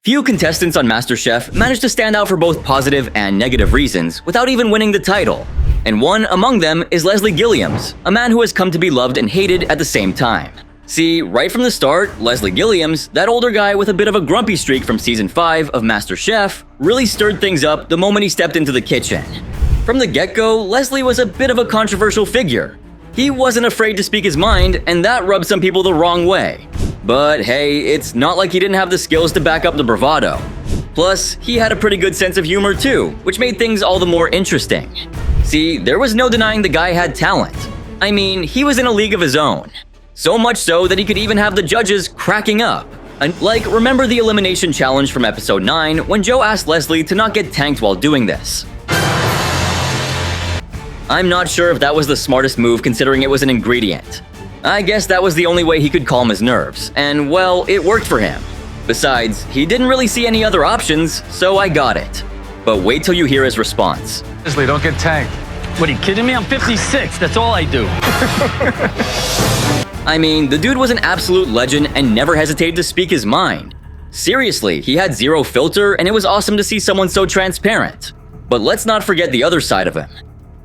Few contestants on MasterChef managed to stand out for both positive and negative reasons without even winning the title. And one among them is Leslie Gilliams, a man who has come to be loved and hated at the same time. See, right from the start, Leslie Gilliams, that older guy with a bit of a grumpy streak from Season 5 of MasterChef, really stirred things up the moment he stepped into the kitchen. From the get-go, Leslie was a bit of a controversial figure. He wasn't afraid to speak his mind, and that rubbed some people the wrong way. But hey, it's not like he didn't have the skills to back up the bravado. Plus, he had a pretty good sense of humor too, which made things all the more interesting. See, there was no denying the guy had talent. I mean, he was in a league of his own. So much so that he could even have the judges cracking up. And like, remember the elimination challenge from episode 9 when Joe asked Leslie to not get tanked while doing this? I'm not sure if that was the smartest move considering it was an ingredient. I guess that was the only way he could calm his nerves, and well, it worked for him. Besides, he didn't really see any other options, so I got it. But wait till you hear his response. Leslie, don't get tanked. What, are you kidding me? I'm 56, that's all I do. I mean, the dude was an absolute legend and never hesitated to speak his mind. Seriously, he had zero filter and it was awesome to see someone so transparent. But let's not forget the other side of him.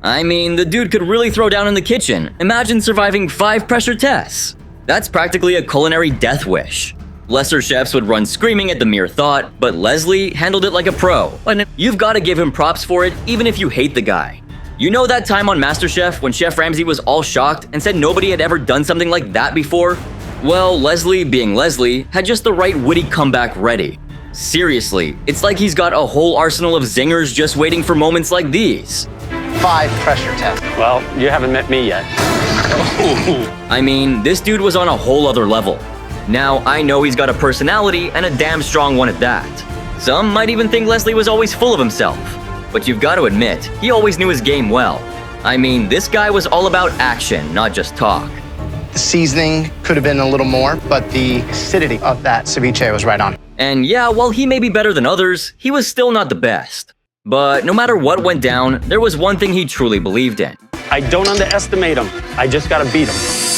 I mean, the dude could really throw down in the kitchen. Imagine surviving 5 pressure tests. That's practically a culinary death wish. Lesser chefs would run screaming at the mere thought, but Leslie handled it like a pro. And you've got to give him props for it, even if you hate the guy. You know that time on MasterChef when Chef Ramsay was all shocked and said nobody had ever done something like that before? Well, Leslie, being Leslie, had just the right witty comeback ready. Seriously, it's like he's got a whole arsenal of zingers just waiting for moments like these. 5 pressure tests. Well, you haven't met me yet. I mean, this dude was on a whole other level. Now, I know he's got a personality and a damn strong one at that. Some might even think Leslie was always full of himself. But you've got to admit, he always knew his game well. I mean, this guy was all about action, not just talk. The seasoning could have been a little more, but the acidity of that ceviche was right on. And yeah, while he may be better than others, he was still not the best. But no matter what went down, there was one thing he truly believed in. I don't underestimate him. I just gotta beat him.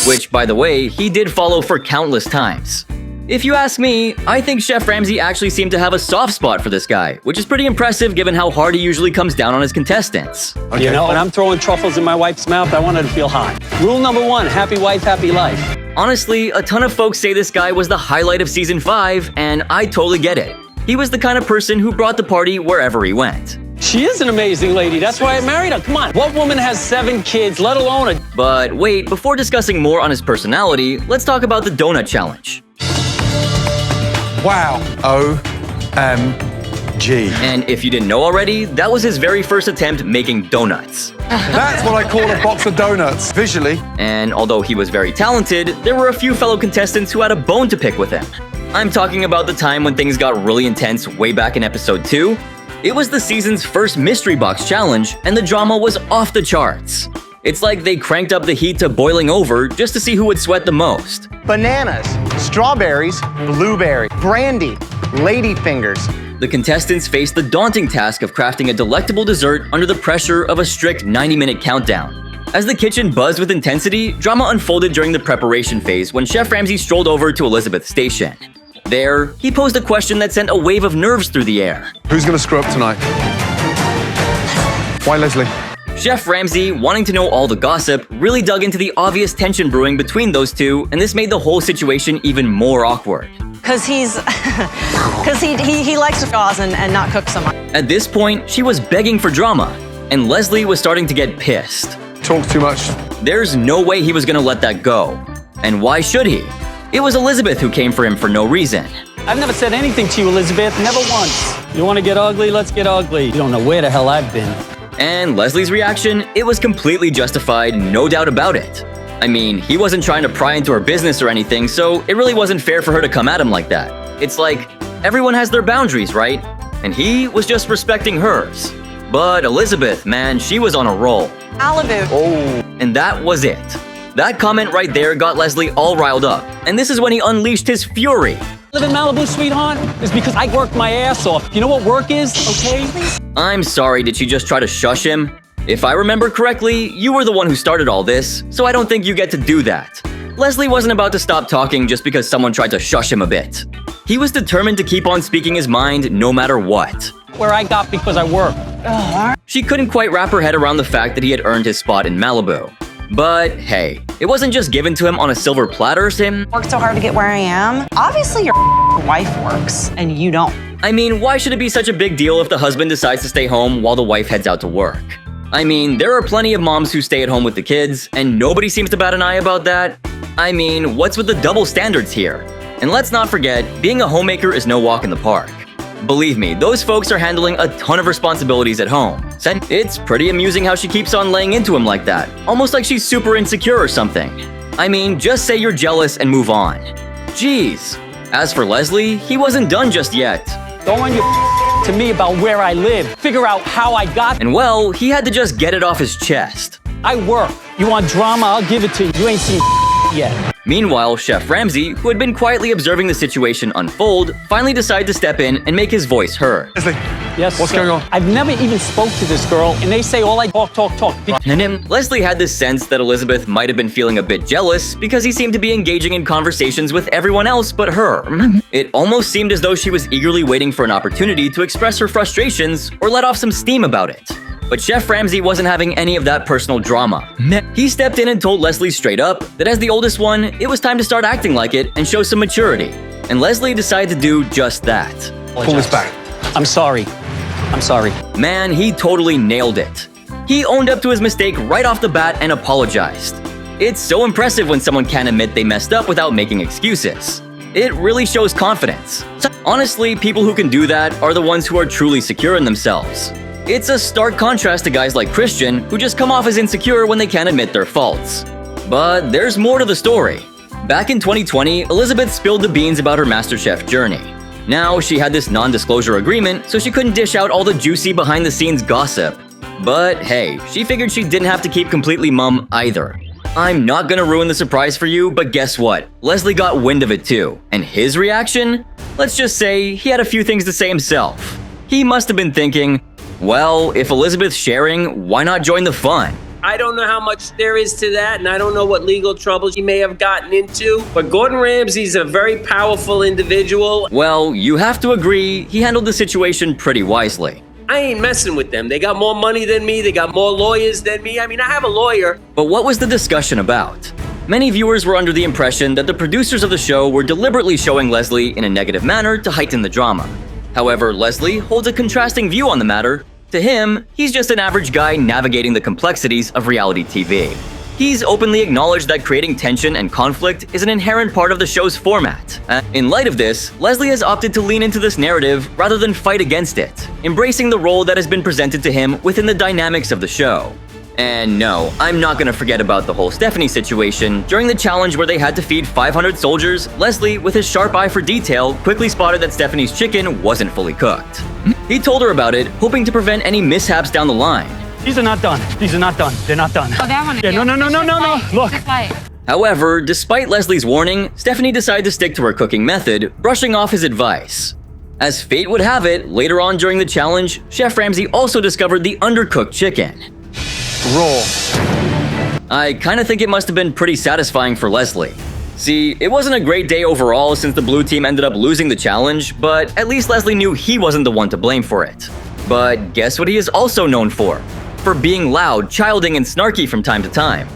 Which, by the way, he did follow for countless times. If you ask me, I think Chef Ramsay actually seemed to have a soft spot for this guy, which is pretty impressive given how hard he usually comes down on his contestants. Okay. You know, when I'm throwing truffles in my wife's mouth, I want her to feel hot. Rule number 1, happy wife, happy life. Honestly, a ton of folks say this guy was the highlight of Season 5, and I totally get it. He was the kind of person who brought the party wherever he went. She is an amazing lady, that's why I married her. Come on, what woman has 7 kids, let alone a... But wait, before discussing more on his personality, let's talk about the donut challenge. Wow. O-M-G. And if you didn't know already, that was his very first attempt making donuts. That's what I call a box of donuts, visually. And although he was very talented, there were a few fellow contestants who had a bone to pick with him. I'm talking about the time when things got really intense way back in episode 2. It was the season's first mystery box challenge, and the drama was off the charts. It's like they cranked up the heat to boiling over just to see who would sweat the most. Bananas, strawberries, blueberry, brandy, ladyfingers. The contestants faced the daunting task of crafting a delectable dessert under the pressure of a strict 90-minute countdown. As the kitchen buzzed with intensity, drama unfolded during the preparation phase when Chef Ramsay strolled over to Elizabeth's station. There, he posed a question that sent a wave of nerves through the air. Who's gonna screw up tonight? Why Leslie? Chef Ramsay, wanting to know all the gossip, really dug into the obvious tension brewing between those two, and this made the whole situation even more awkward. Because he likes to cause and not cook so much. At this point, she was begging for drama, and Leslie was starting to get pissed. Talks too much. There's no way he was gonna let that go. And why should he? It was Elizabeth who came for him for no reason. I've never said anything to you, Elizabeth, never once. You wanna get ugly? Let's get ugly. You don't know where the hell I've been. And Leslie's reaction, it was completely justified, no doubt about it. I mean, he wasn't trying to pry into her business or anything, so it really wasn't fair for her to come at him like that. It's like, everyone has their boundaries, right? And he was just respecting hers. But Elizabeth, man, she was on a roll. Malibu. Oh. And that was it. That comment right there got Leslie all riled up, and this is when he unleashed his fury. Live in Malibu, sweetheart, is because I worked my ass off. You know what work is, okay? I'm sorry, did she just try to shush him? If I remember correctly, you were the one who started all this, so I don't think you get to do that. Leslie wasn't about to stop talking just because someone tried to shush him a bit. He was determined to keep on speaking his mind no matter what. Where I got because I work. She couldn't quite wrap her head around the fact that he had earned his spot in Malibu. But hey, it wasn't just given to him on a silver platter, Sim. Worked so hard to get where I am. Obviously, your wife works and you don't. I mean, why should it be such a big deal if the husband decides to stay home while the wife heads out to work? I mean, there are plenty of moms who stay at home with the kids, and nobody seems to bat an eye about that. I mean, what's with the double standards here? And let's not forget, being a homemaker is no walk in the park. Believe me, those folks are handling a ton of responsibilities at home. It's pretty amusing how she keeps on laying into him like that, almost like she's super insecure or something. I mean, just say you're jealous and move on. Jeez. As for Leslie, he wasn't done just yet. Don't run your to me about where I live. Figure out how I got. And well, he had to just get it off his chest. I work. You want drama? I'll give it to you. You ain't seen yet. Meanwhile, Chef Ramsay, who had been quietly observing the situation unfold, finally decided to step in and make his voice heard. Leslie, Yes, what's sir. going on? I've never even spoke to this girl, and they say all I talk. And Leslie had this sense that Elizabeth might have been feeling a bit jealous because he seemed to be engaging in conversations with everyone else but her. It almost seemed as though she was eagerly waiting for an opportunity to express her frustrations or let off some steam about it. But Chef Ramsay wasn't having any of that personal drama. He stepped in and told Leslie straight up that as the oldest one, it was time to start acting like it and show some maturity. And Leslie decided to do just that. Pull this back. I'm sorry. Man, he totally nailed it. He owned up to his mistake right off the bat and apologized. It's so impressive when someone can admit they messed up without making excuses. It really shows confidence. Honestly, people who can do that are the ones who are truly secure in themselves. It's a stark contrast to guys like Christian, who just come off as insecure when they can't admit their faults. But there's more to the story. Back in 2020, Elizabeth spilled the beans about her MasterChef journey. Now, she had this non-disclosure agreement, so she couldn't dish out all the juicy behind-the-scenes gossip. But hey, she figured she didn't have to keep completely mum either. I'm not gonna ruin the surprise for you, but guess what? Leslie got wind of it too. And his reaction? Let's just say he had a few things to say himself. He must have been thinking, well, if Elizabeth's sharing, why not join the fun? I don't know how much there is to that, and I don't know what legal troubles he may have gotten into, but Gordon Ramsay's a very powerful individual. Well, you have to agree, he handled the situation pretty wisely. I ain't messing with them. They got more money than me, they got more lawyers than me. I mean, I have a lawyer. But what was the discussion about? Many viewers were under the impression that the producers of the show were deliberately showing Leslie in a negative manner to heighten the drama. However, Leslie holds a contrasting view on the matter. To him, he's just an average guy navigating the complexities of reality TV. He's openly acknowledged that creating tension and conflict is an inherent part of the show's format. In light of this, Leslie has opted to lean into this narrative rather than fight against it, embracing the role that has been presented to him within the dynamics of the show. And no, I'm not gonna forget about the whole Stephanie situation. During the challenge where they had to feed 500 soldiers, Leslie, with his sharp eye for detail, quickly spotted that Stephanie's chicken wasn't fully cooked. He told her about it, hoping to prevent any mishaps down the line. These are not done. They're not done. Oh, that one. Yeah, no. Look. However, despite Leslie's warning, Stephanie decided to stick to her cooking method, brushing off his advice. As fate would have it, later on during the challenge, Chef Ramsay also discovered the undercooked chicken. Raw. I kinda think it must have been pretty satisfying for Leslie. See, it wasn't a great day overall since the blue team ended up losing the challenge, but at least Leslie knew he wasn't the one to blame for it. But guess what he is also known for? For being loud, childing, and snarky from time to time.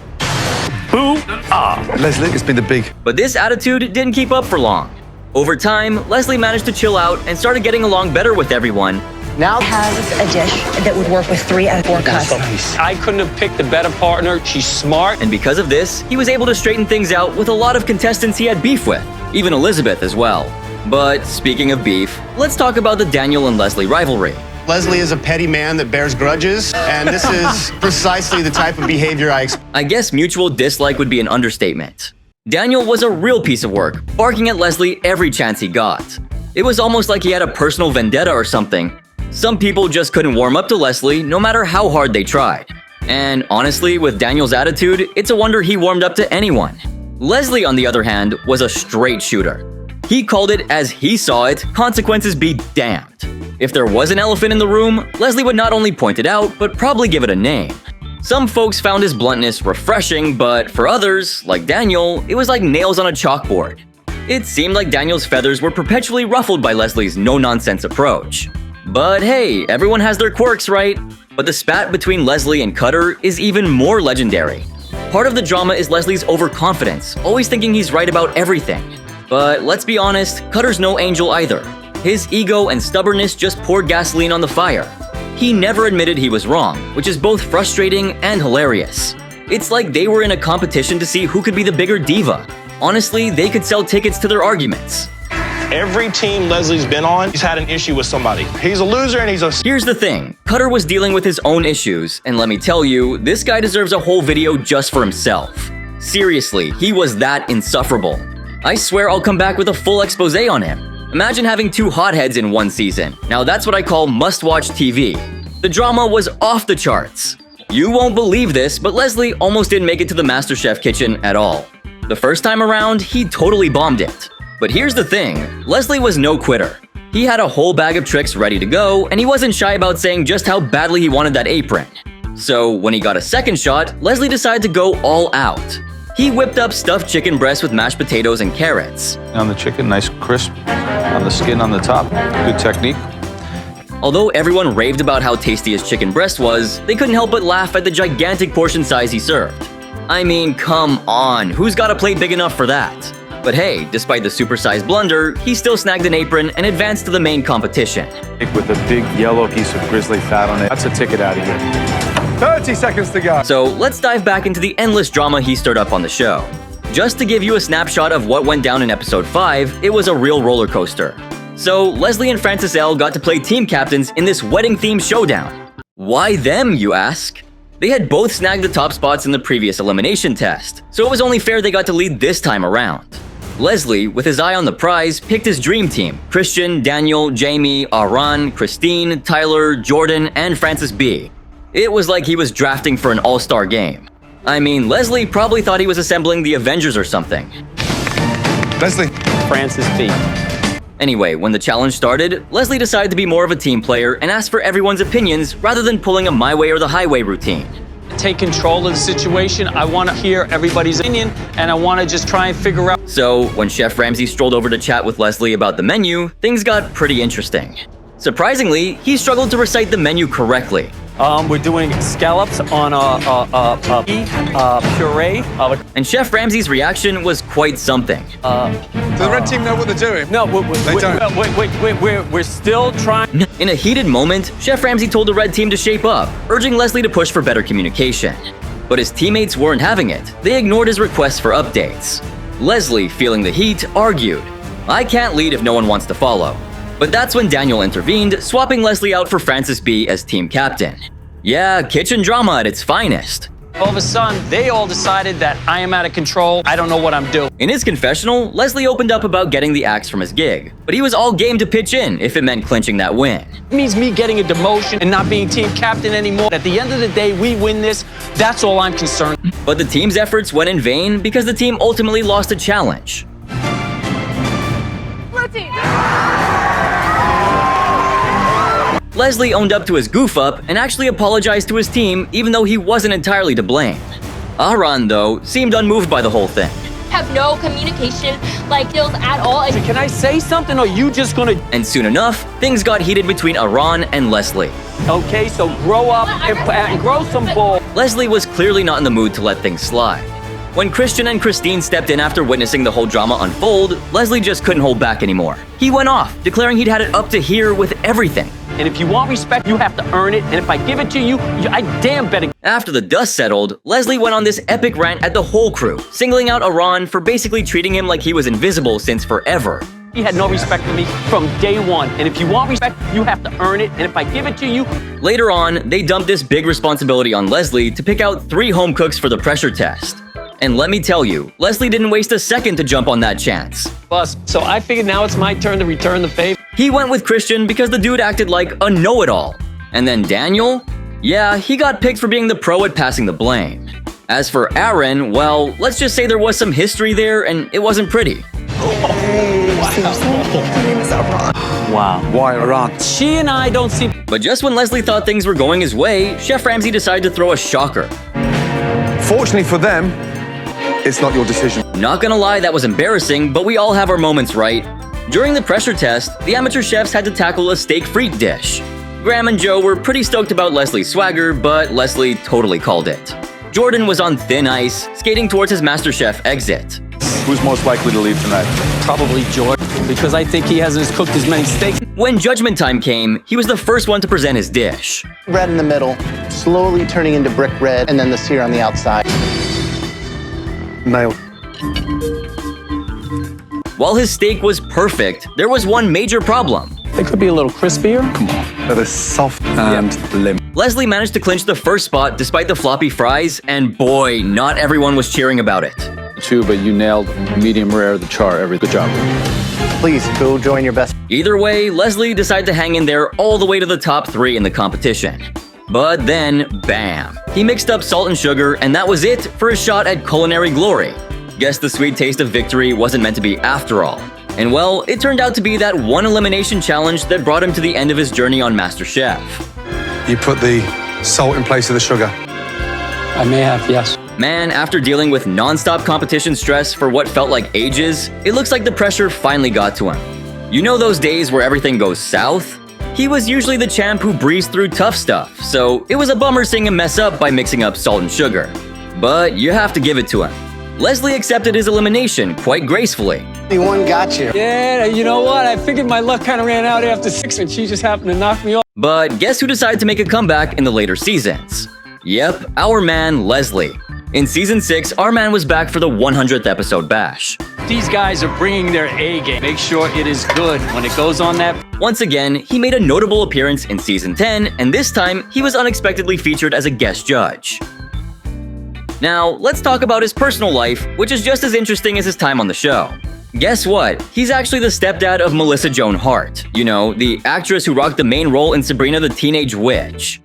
Leslie, it's been the big. But this attitude didn't keep up for long. Over time, Leslie managed to chill out and started getting along better with everyone. Now has a dish that would work with 3 out of 4 customers. I couldn't have picked a better partner. She's smart. And because of this, he was able to straighten things out with a lot of contestants he had beef with, even Elizabeth as well. But speaking of beef, let's talk about the Daniel and Leslie rivalry. Leslie is a petty man that bears grudges, and this is precisely the type of behavior I expect. I guess mutual dislike would be an understatement. Daniel was a real piece of work, barking at Leslie every chance he got. It was almost like he had a personal vendetta or something. Some people just couldn't warm up to Leslie no matter how hard they tried. And honestly, with Daniel's attitude, it's a wonder he warmed up to anyone. Leslie, on the other hand, was a straight shooter. He called it as he saw it, consequences be damned. If there was an elephant in the room, Leslie would not only point it out, but probably give it a name. Some folks found his bluntness refreshing, but for others, like Daniel, it was like nails on a chalkboard. It seemed like Daniel's feathers were perpetually ruffled by Leslie's no-nonsense approach. But hey, everyone has their quirks, right? But the spat between Leslie and Cutter is even more legendary. Part of the drama is Leslie's overconfidence, always thinking he's right about everything. But let's be honest, Cutter's no angel either. His ego and stubbornness just poured gasoline on the fire. He never admitted he was wrong, which is both frustrating and hilarious. It's like they were in a competition to see who could be the bigger diva. Honestly, they could sell tickets to their arguments. Every team Leslie's been on, he's had an issue with somebody. He's a loser and he's a... Here's the thing, Cutter was dealing with his own issues, and let me tell you, this guy deserves a whole video just for himself. Seriously, he was that insufferable. I swear I'll come back with a full expose on him. Imagine having two hotheads in one season. Now that's what I call must-watch TV. The drama was off the charts. You won't believe this, but Leslie almost didn't make it to the MasterChef kitchen at all. The first time around, he totally bombed it. But here's the thing, Leslie was no quitter. He had a whole bag of tricks ready to go, and he wasn't shy about saying just how badly he wanted that apron. So when he got a second shot, Leslie decided to go all out. He whipped up stuffed chicken breasts with mashed potatoes and carrots. On the chicken, nice crisp on the skin on the top. Good technique. Although everyone raved about how tasty his chicken breast was, they couldn't help but laugh at the gigantic portion size he served. I mean, come on, who's got a plate big enough for that? But hey, despite the supersized blunder, he still snagged an apron and advanced to the main competition. With a big yellow piece of grizzly fat on it. That's a ticket out of here. 30 seconds to go. So let's dive back into the endless drama he stirred up on the show. Just to give you a snapshot of what went down in episode 5, it was a real roller coaster. So Leslie and Francis L got to play team captains in this wedding-themed showdown. Why them, you ask? They had both snagged the top spots in the previous elimination test, so it was only fair they got to lead this time around. Leslie, with his eye on the prize, picked his dream team: Christian, Daniel, Jamie, Aaron, Christine, Tyler, Jordan, and Francis B. It was like he was drafting for an all-star game. I mean, Leslie probably thought he was assembling the Avengers or something. Leslie. Francis B. Anyway, when the challenge started, Leslie decided to be more of a team player and asked for everyone's opinions rather than pulling a my way or the highway routine. Take control of the situation. I want to hear everybody's opinion, and I want to just try and figure out. So, when Chef Ramsay strolled over to chat with Leslie about the menu, things got pretty interesting. Surprisingly, he struggled to recite the menu correctly. We're doing scallops on a puree. And Chef Ramsay's reaction was quite something. Does the red team know what they're doing? No, They don't. we're still trying. In a heated moment, Chef Ramsay told the red team to shape up, urging Leslie to push for better communication. But his teammates weren't having it. They ignored his requests for updates. Leslie, feeling the heat, argued, "I can't lead if no one wants to follow." But that's when Daniel intervened, swapping Leslie out for Francis B as team captain. Yeah, kitchen drama at its finest. All of a sudden, they all decided that I am out of control. I don't know what I'm doing. In his confessional, Leslie opened up about getting the axe from his gig, but he was all game to pitch in if it meant clinching that win. It means me getting a demotion and not being team captain anymore. At the end of the day, we win this. That's all I'm concerned. But the team's efforts went in vain because the team ultimately lost a challenge. Blue team. Leslie owned up to his goof-up and actually apologized to his team even though he wasn't entirely to blame. Aaron, though, seemed unmoved by the whole thing. Have no communication skills at all. Can I say something, or are you just gonna... And soon enough, things got heated between Aaron and Leslie. Okay, so grow up and grow some balls. Leslie was clearly not in the mood to let things slide. When Christian and Christine stepped in after witnessing the whole drama unfold, Leslie just couldn't hold back anymore. He went off, declaring he'd had it up to here with everything. And if you want respect, you have to earn it. And if I give it to you, I damn better. After the dust settled, Leslie went on this epic rant at the whole crew, singling out Aaron for basically treating him like he was invisible since forever. He had no respect for me from day one. And if you want respect, you have to earn it. And if I give it to you... Later on, they dumped this big responsibility on Leslie to pick out 3 home cooks for the pressure test. And let me tell you, Leslie didn't waste a second to jump on that chance. So I figured now it's my turn to return the favor. He went with Christian because the dude acted like a know-it-all. And then Daniel? Yeah, he got picked for being the pro at passing the blame. As for Aaron, well, let's just say there was some history there and it wasn't pretty. Wow. Why Aaron? She and I don't see... But just when Leslie thought things were going his way, Chef Ramsay decided to throw a shocker. Fortunately for them, it's not your decision. Not gonna lie, that was embarrassing, but we all have our moments, right? During the pressure test, the amateur chefs had to tackle a steak frite dish. Graham and Joe were pretty stoked about Leslie's swagger, but Leslie totally called it. Jordan was on thin ice, skating towards his MasterChef exit. Who's most likely to leave tonight? Probably Jordan, because I think he hasn't cooked as many steaks. When judgment time came, he was the first one to present his dish. Red in the middle, slowly turning into brick red, and then the sear on the outside. Nailed. While his steak was perfect, there was one major problem. They could be a little crispier. Come on. That is soft and limp. Leslie managed to clinch the first spot despite the floppy fries, and boy, not everyone was cheering about it. Two, but you nailed medium rare, the char, good job. Please go join your best. Either way, Leslie decided to hang in there all the way to the top 3 in the competition. But then, bam! He mixed up salt and sugar, and that was it for his shot at culinary glory. Guess the sweet taste of victory wasn't meant to be after all. And well, it turned out to be that one elimination challenge that brought him to the end of his journey on MasterChef. You put the salt in place of the sugar. I may have, yes. Man, after dealing with non-stop competition stress for what felt like ages, it looks like the pressure finally got to him. You know those days where everything goes south? He was usually the champ who breezed through tough stuff, so it was a bummer seeing him mess up by mixing up salt and sugar. But you have to give it to him. Leslie accepted his elimination quite gracefully. One got you. Yeah, you know what? I figured my luck kind of ran out after 6 and she just happened to knock me off. But guess who decided to make a comeback in the later seasons? Yep, our man Leslie. In season 6, our man was back for the 100th episode bash. These guys are bringing their A game. Make sure it is good when it goes on that. Once again, he made a notable appearance in season 10, and this time he was unexpectedly featured as a guest judge. Now, let's talk about his personal life, which is just as interesting as his time on the show. Guess what? He's actually the stepdad of Melissa Joan Hart. You know, the actress who rocked the main role in Sabrina the Teenage Witch.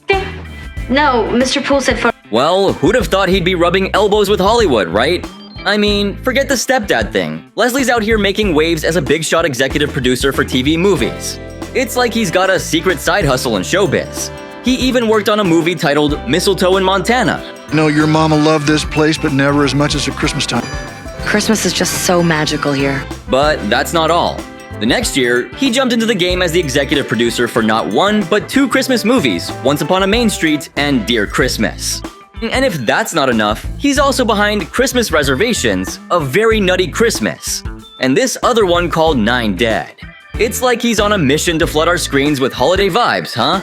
No, Mr. Poole said for. Well, who'd have thought he'd be rubbing elbows with Hollywood, right? I mean, forget the stepdad thing. Leslie's out here making waves as a big shot executive producer for TV movies. It's like he's got a secret side hustle in showbiz. He even worked on a movie titled Mistletoe in Montana. No, your mama loved this place, but never as much as at Christmas time. Christmas is just so magical here. But that's not all. The next year, he jumped into the game as the executive producer for not one, but 2 Christmas movies, Once Upon a Main Street and Dear Christmas. And if that's not enough, he's also behind Christmas Reservations, A Very Nutty Christmas, and this other one called 9 Dead. It's like he's on a mission to flood our screens with holiday vibes, huh?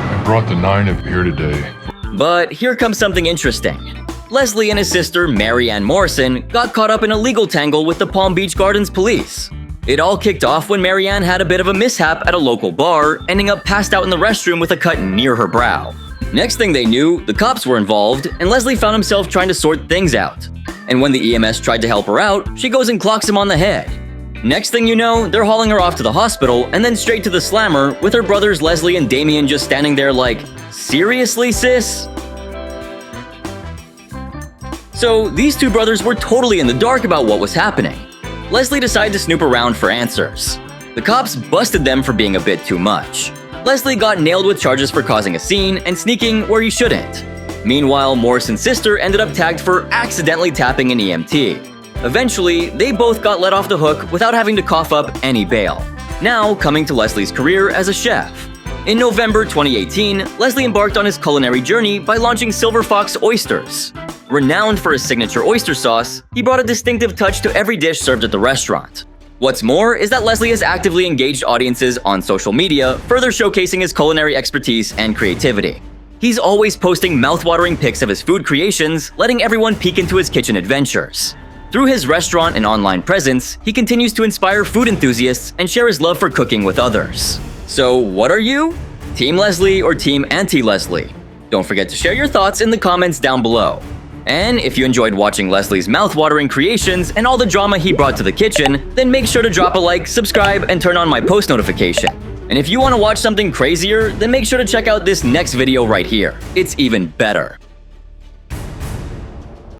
I brought the 9 up here today. But here comes something interesting. Leslie and his sister, Mary Ann Morrison, got caught up in a legal tangle with the Palm Beach Gardens police. It all kicked off when Mary Ann had a bit of a mishap at a local bar, ending up passed out in the restroom with a cut near her brow. Next thing they knew, the cops were involved, and Leslie found himself trying to sort things out. And when the EMS tried to help her out, she goes and clocks him on the head. Next thing you know, they're hauling her off to the hospital and then straight to the slammer with her brothers Leslie and Damien just standing there like, seriously, sis? So these 2 brothers were totally in the dark about what was happening. Leslie decided to snoop around for answers. The cops busted them for being a bit too much. Leslie got nailed with charges for causing a scene and sneaking where he shouldn't. Meanwhile, Morrison's sister ended up tagged for accidentally tapping an EMT. Eventually, they both got let off the hook without having to cough up any bail. Now, coming to Leslie's career as a chef. In November 2018, Leslie embarked on his culinary journey by launching Silver Fox Oysters. Renowned for his signature oyster sauce, he brought a distinctive touch to every dish served at the restaurant. What's more is that Leslie has actively engaged audiences on social media, further showcasing his culinary expertise and creativity. He's always posting mouth-watering pics of his food creations, letting everyone peek into his kitchen adventures. Through his restaurant and online presence, he continues to inspire food enthusiasts and share his love for cooking with others. So what are you? Team Leslie or Team Anti-Leslie? Don't forget to share your thoughts in the comments down below. And if you enjoyed watching Leslie's mouth-watering creations and all the drama he brought to the kitchen, then make sure to drop a like, subscribe, and turn on my post notification. And if you want to watch something crazier, then make sure to check out this next video right here. It's even better.